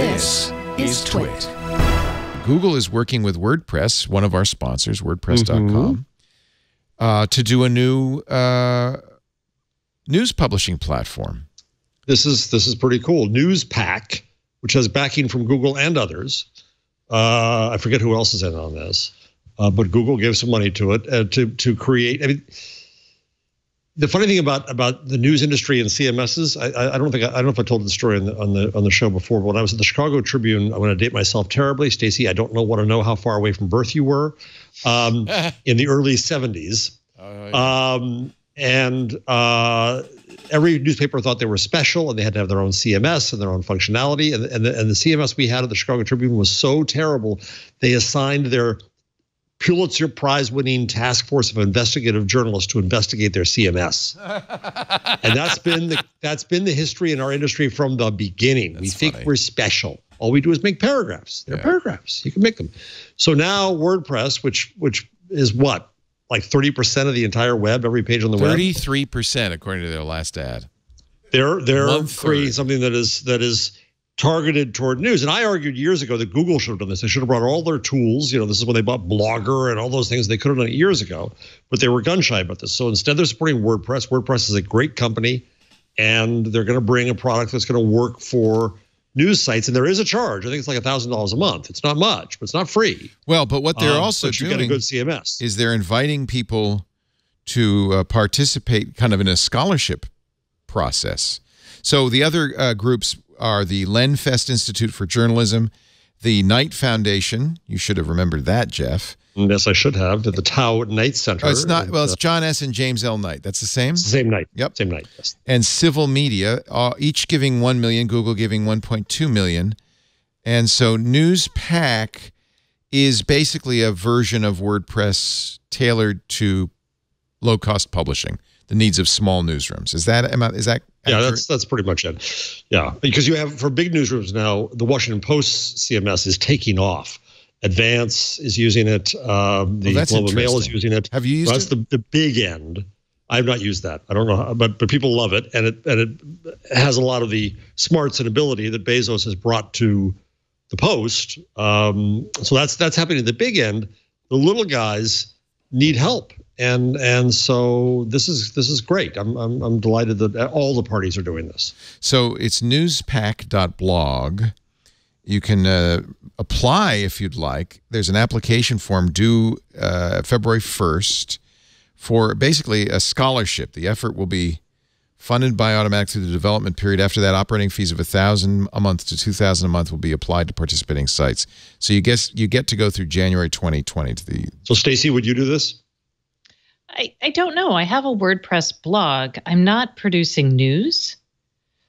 This is TWiT. Google is working with WordPress, one of our sponsors, WordPress.com, to do a new news publishing platform. This is pretty cool. Newspack, which has backing from Google and others. I forget who else is in on this, but Google gave some money to it to create. I mean, the funny thing about the news industry and CMSs, I don't know if I told the story on the show before, but when I was at the Chicago Tribune, I'm going to date myself terribly, Stacey. I don't want to know how far away from birth you were, in the early 70s, every newspaper thought they were special and they had to have their own CMS and their own functionality. And the CMS we had at the Chicago Tribune was so terrible, they assigned their Pulitzer Prize-winning task force of investigative journalists to investigate their CMS. And that's been the history in our industry from the beginning. We think we're special. All we do is make paragraphs. They're paragraphs. You can make them. So now WordPress, which is what? Like 30% of the entire web, every page on the web? 33%, according to their last ad. They're creating something that is targeted toward news. And I argued years ago that Google should have done this. They should have brought all their tools. You know, this is when they bought Blogger and all those things. They could have done it years ago, but they were gun shy about this. So instead, they're supporting WordPress. WordPress is a great company, and they're going to bring a product that's going to work for news sites. And there is a charge. I think it's like $1,000 a month. It's not much, but it's not free. Well, but what they're also doing get a good CMS. Is they're inviting people to participate kind of in a scholarship process. So the other groups are the Lenfest Institute for Journalism, the Knight Foundation. You should have remembered that, Jeff. Yes, I should have. At the Tau Knight Center. Oh, it's not. Well, it's John S. and James L. Knight. That's the same? It's the same Knight. Yep. Same Knight, yes. And Civil Media, each giving $1 million, Google giving $1.2 million. And so Newspack is basically a version of WordPress tailored to low-cost publishing, the needs of small newsrooms. Is that accurate? Yeah, that's pretty much it. Yeah, because you have, for big newsrooms now, the Washington Post CMS is taking off. Advance is using it. The Global Mail is using it. Have you used it? That's the big end. I've not used that. I don't know how, but people love it, and it has a lot of the smarts and ability that Bezos has brought to the Post. So that's happening at the big end. The little guys need help. And so this is great. I'm delighted that all the parties are doing this. So it's newspack.blog. You can apply if you'd like. There's an application form due February 1st for basically a scholarship. The effort will be funded by Automatic through the development period. After that, operating fees of $1,000 a month to $2,000 a month will be applied to participating sites. So you get to go through January 2020 to the. So Stacey, would you do this? I don't know. I have a WordPress blog. I'm not producing news.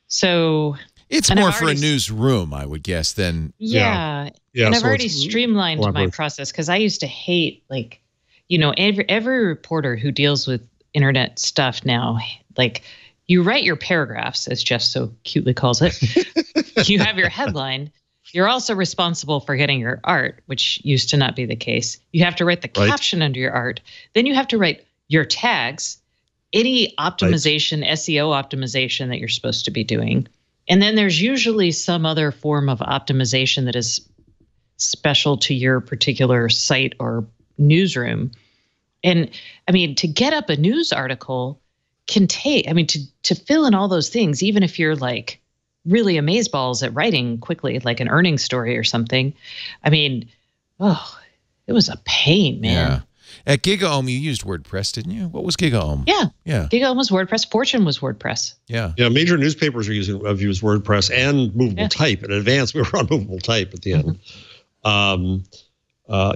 So it's more for a newsroom, I would guess, than yeah. And I've already streamlined my process, because I used to hate, like, you know, every reporter who deals with internet stuff now, like, you write your paragraphs, as Jeff so cutely calls it. You have your headline. You're also responsible for getting your art, which used to not be the case. You have to write the caption under your art. Then you have to write your tags, any optimization, SEO optimization that you're supposed to be doing. And then there's usually some other form of optimization that is special to your particular site or newsroom. And I mean, to get up a news article can take, I mean, to fill in all those things, even if you're like really amazeballs at writing quickly, like an earnings story or something. I mean, oh, it was a pain, man. Yeah. At GigaOM, you used WordPress, didn't you? What was GigaOM? Yeah. Yeah. GigaOM was WordPress. Fortune was WordPress. Yeah. Yeah. Major newspapers have used WordPress and movable type. At Advance, we were on movable type at the end.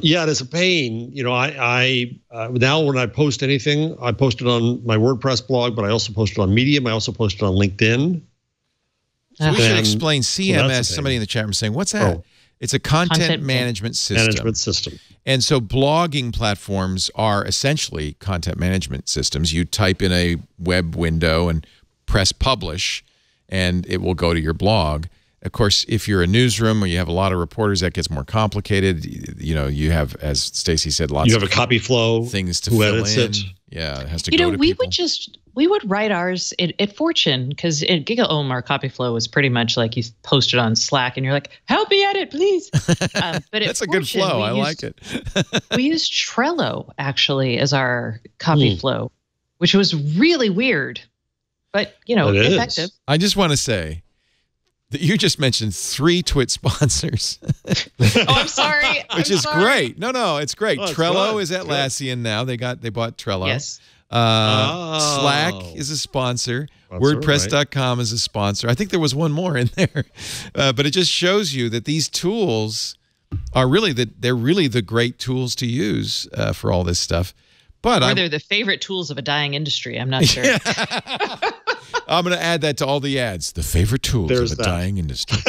Yeah, it is a pain. You know, I now when I post anything, I post it on my WordPress blog, but I also post it on Medium. I also post it on LinkedIn. So we should explain CMS. Somebody in the chat room saying, "What's that?" It's a content management system. And so blogging platforms are essentially content management systems. You type in a web window and press publish, and it will go to your blog. Of course, if you're a newsroom or you have a lot of reporters, that gets more complicated. You know, you have, as Stacey said, lots of a copy flow, things to fill in. Yeah, it has to go to we people. we would write ours at Fortune, because at GigaOM, our copy flow was pretty much like you post it on Slack and you're like, help me edit, please. But that's a good flow. I like it. We used Trello actually as our copy flow, which was really weird, but effective. I just want to say that you just mentioned 3 TWiT sponsors. I'm sorry. Which is great. No, it's great. Trello is Atlassian now. They bought Trello. Yes. Slack is a sponsor. WordPress.com is a sponsor. I think there was one more in there, but it just shows you that these tools are they're really the great tools to use for all this stuff. But they're the favorite tools of a dying industry. I'm not sure. I'm going to add that to all the ads. The favorite tools of a dying industry.